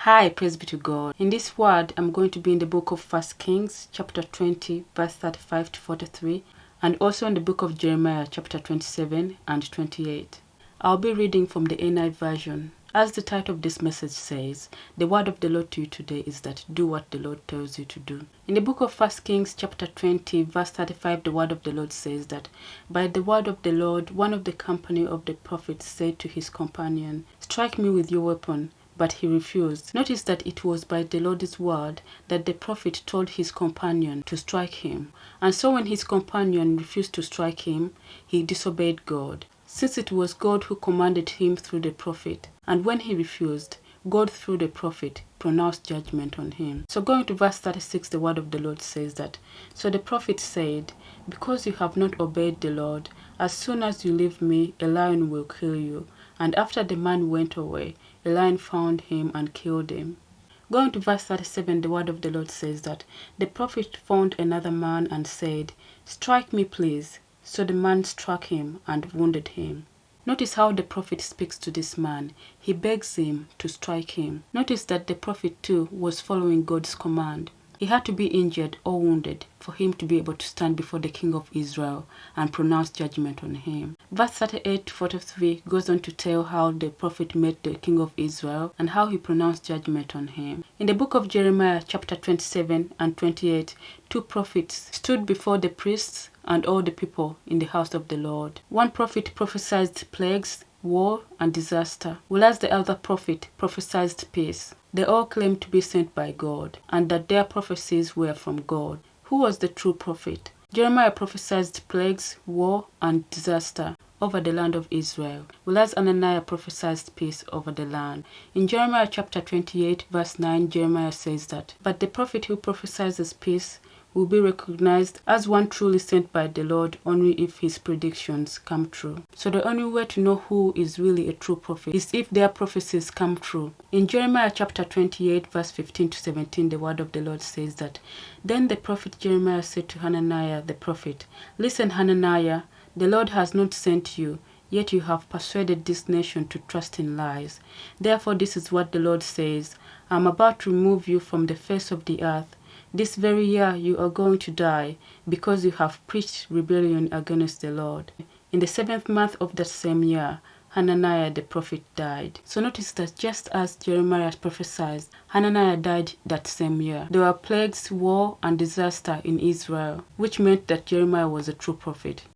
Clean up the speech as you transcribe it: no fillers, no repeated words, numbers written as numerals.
Hi, praise be to God. In this word, I'm going to be in the book of 1 Kings, chapter 20, verse 35 to 43, and also in the book of Jeremiah, chapter 27 and 28. I'll be reading from the NIV version. As the title of this message says, the word of the Lord to you today is that do what the Lord tells you to do. In the book of 1 Kings, chapter 20, verse 35, the word of the Lord says that, by the word of the Lord, one of the company of the prophets said to his companion, "Strike me with your weapon." But he refused. Notice that it was by the Lord's word that the prophet told his companion to strike him. And so when his companion refused to strike him, he disobeyed God, since it was God who commanded him through the prophet. And when he refused, God through the prophet pronounced judgment on him. So going to verse 36, the word of the Lord says that, "So the prophet said, because you have not obeyed the Lord, as soon as you leave me, a lion will kill you." And after the man went away, a lion found him and killed him. Going to verse 37, the word of the Lord says that, the prophet found another man and said, "Strike me, please." So the man struck him and wounded him. Notice how the prophet speaks to this man. He begs him to strike him. Notice that the prophet too was following God's command. He had to be injured or wounded for him to be able to stand before the king of Israel and pronounce judgment on him. Verse 38 to 43 goes on to tell how the prophet met the king of Israel and how he pronounced judgment on him. In the book of Jeremiah, chapter 27 and 28, two prophets stood before the priests and all the people in the house of the Lord. One prophet prophesied plagues, war, and disaster, whereas the other prophet prophesied peace. They all claimed to be sent by God and that their prophecies were from God. Who was the true prophet? Jeremiah prophesied plagues, war, and disaster over the land of Israel, whereas Hananiah prophesied peace over the land. In Jeremiah chapter 28, verse 9, Jeremiah says that, "But the prophet who prophesies peace will be recognized as one truly sent by the Lord only if his predictions come true." So the only way to know who is really a true prophet is if their prophecies come true. In Jeremiah chapter 28, verse 15 to 17, the word of the Lord says that, "Then the prophet Jeremiah said to Hananiah the prophet, 'Listen, Hananiah, the Lord has not sent you, yet you have persuaded this nation to trust in lies. Therefore this is what the Lord says, I am about to remove you from the face of the earth. This very year you are going to die, because you have preached rebellion against the Lord.' In the 7th month of that same year, Hananiah the prophet died." So notice that just as Jeremiah prophesied, Hananiah died that same year. There were plagues, war, and disaster in Israel, which meant that Jeremiah was a true prophet.